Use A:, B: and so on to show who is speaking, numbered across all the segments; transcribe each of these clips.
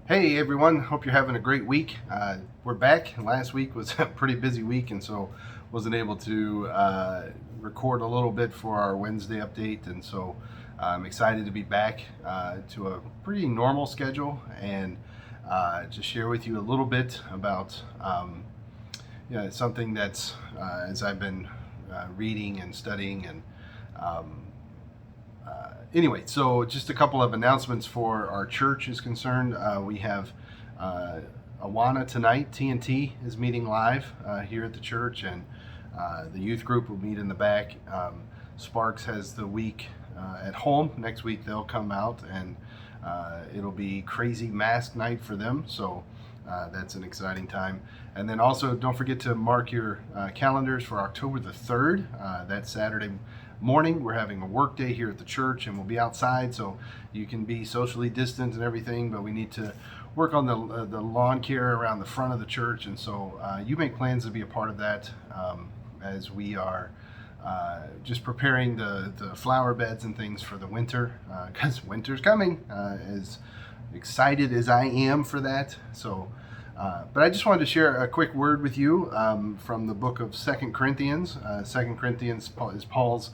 A: Hey everyone, hope you're having a great week. We're back. Last week was a pretty busy week, and so wasn't able to record a little bit for our Wednesday update. And so I'm excited to be back to a pretty normal schedule and just share with you a little bit about something that's as I've been reading and studying and um, anyway, so just a couple of announcements for our church is concerned. We have Awana tonight. TNT is meeting live here at the church, and the youth group will meet in the back. Sparks has the week at home. Next week they'll come out, and it'll be crazy mask night for them. So that's an exciting time. And then also, don't forget to mark your calendars for October the 3rd. That's Saturday morning. We're having a work day here at the church, and we'll be outside, so you can be socially distant and everything, but we need to work on the lawn care around the front of the church. And so you make plans to be a part of that as we are just preparing the flower beds and things for the winter, because winter's coming. As excited as I am for that. So but I just wanted to share a quick word with you from the book of Second Corinthians. Second Corinthians is Paul's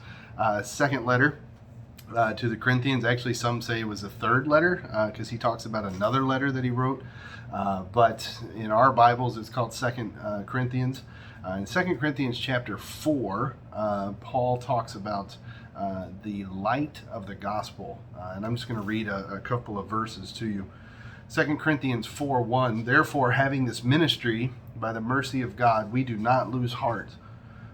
A: second letter to the Corinthians. Actually, some say it was a third letter because he talks about another letter that he wrote. But in our Bibles, it's called Second Corinthians. In Second Corinthians chapter 4, Paul talks about the light of the gospel. And I'm just going to read a couple of verses to you. 2 Corinthians 4:1, therefore, having this ministry, by the mercy of God, we do not lose heart,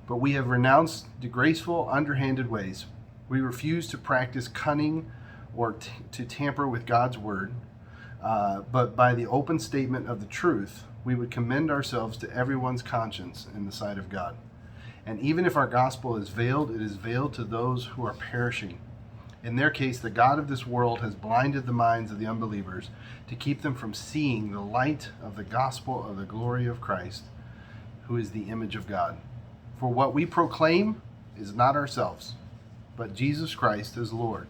A: but we have renounced disgraceful, underhanded ways. We refuse to practice cunning or to tamper with God's word, but by the open statement of the truth, we would commend ourselves to everyone's conscience in the sight of God. And even if our gospel is veiled, it is veiled to those who are perishing. In their case, the God of this world has blinded the minds of the unbelievers to keep them from seeing the light of the gospel of the glory of Christ, who is the image of God. For what we proclaim is not ourselves, but Jesus Christ as Lord,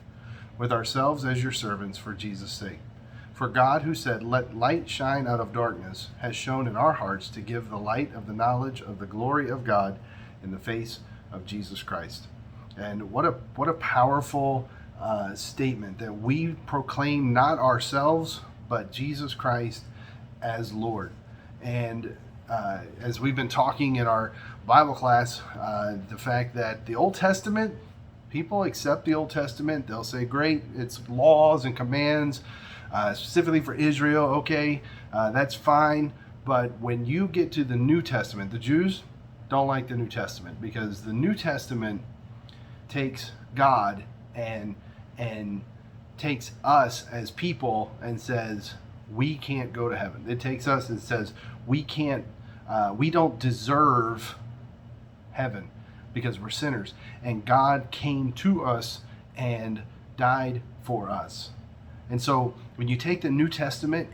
A: with ourselves as your servants for Jesus' sake. For God, who said, let light shine out of darkness, has shone in our hearts to give the light of the knowledge of the glory of God in the face of Jesus Christ. And what a powerful statement that we proclaim not ourselves, but Jesus Christ as Lord. And as we've been talking in our Bible class, the fact that the Old Testament, people accept the Old Testament. They'll say, great, it's laws and commands, specifically for Israel. Okay, that's fine. But when you get to the New Testament, the Jews don't like the New Testament, because the New Testament takes God and takes us as people and says we can't go to heaven. It takes us and says we don't deserve heaven because we're sinners, and God came to us and died for us. And so when you take the New Testament,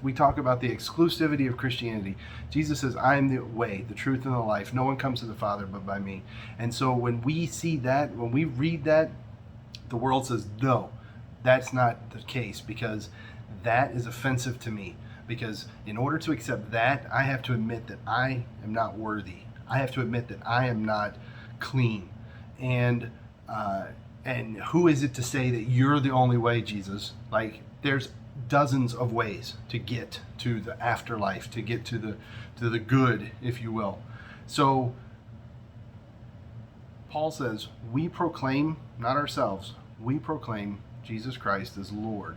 A: we talk about the exclusivity of Christianity. Jesus says, I am the way, the truth, and the life. No one comes to the Father but by me. And so when we see that, when we read that, the world says, no, that's not the case, because that is offensive to me. Because in order to accept that, I have to admit that I am not worthy. I have to admit that I am not clean. And who is it to say that you're the only way, Jesus? Like, there's dozens of ways to get to the afterlife, to get to the good, if you will. So Paul says, we proclaim, not ourselves, we proclaim Jesus Christ as Lord.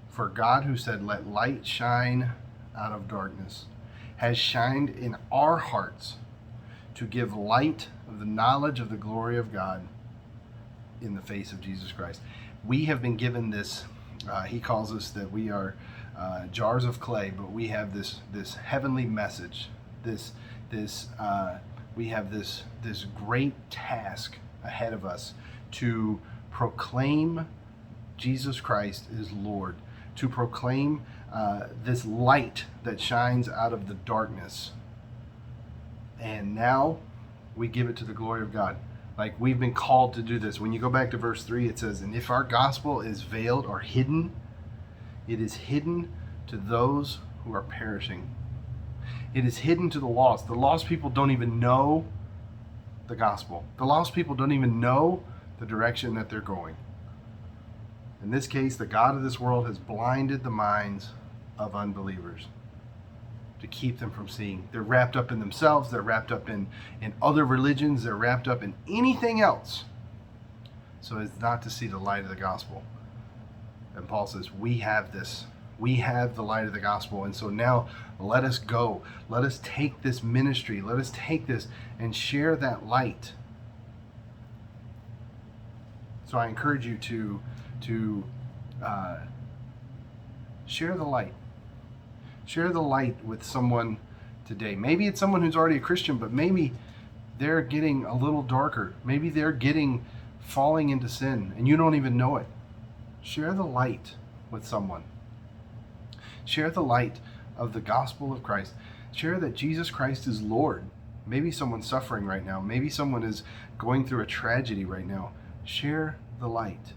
A: For God, who said, let light shine out of darkness, has shined in our hearts to give light of the knowledge of the glory of God in the face of Jesus Christ. We have been given this, he calls us that we are jars of clay, but we have this heavenly message, we have this great task ahead of us to proclaim Jesus Christ is Lord, to proclaim this light that shines out of the darkness. And now we give it to the glory of God. Like, we've been called to do this. When you go back to verse 3, it says, and if our gospel is veiled or hidden, It is hidden to those who are perishing. It is hidden to the lost. The lost people don't even know the gospel. The lost people don't even know the direction that they're going. In this case, the God of this world has blinded the minds of unbelievers to keep them from seeing. They're wrapped up in themselves. They're wrapped up in other religions. They're wrapped up in anything else, so as not to see the light of the gospel. And Paul says, we have this. We have the light of the gospel. And so now let us go. Let us take this ministry. Let us take this and share that light. So I encourage you to share the light. Share the light with someone today. Maybe it's someone who's already a Christian, but maybe they're getting a little darker. Maybe they're falling into sin and you don't even know it. Share the light with someone. Share the light of the gospel of Christ. Share that Jesus Christ is Lord. Maybe someone's suffering right now. Maybe someone is going through a tragedy right now. Share the light.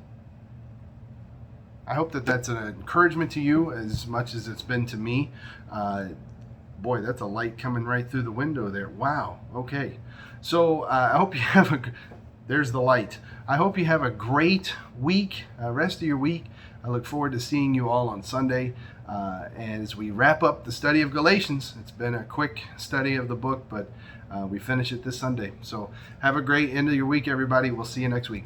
A: I hope that that's an encouragement to you as much as it's been to me. Boy, that's a light coming right through the window there. Wow. Okay. So I hope you have there's the light. I hope you have a great week, rest of your week. I look forward to seeing you all on Sunday. As we wrap up the study of Galatians. It's been a quick study of the book, but we finish it this Sunday. So have a great end of your week, everybody. We'll see you next week.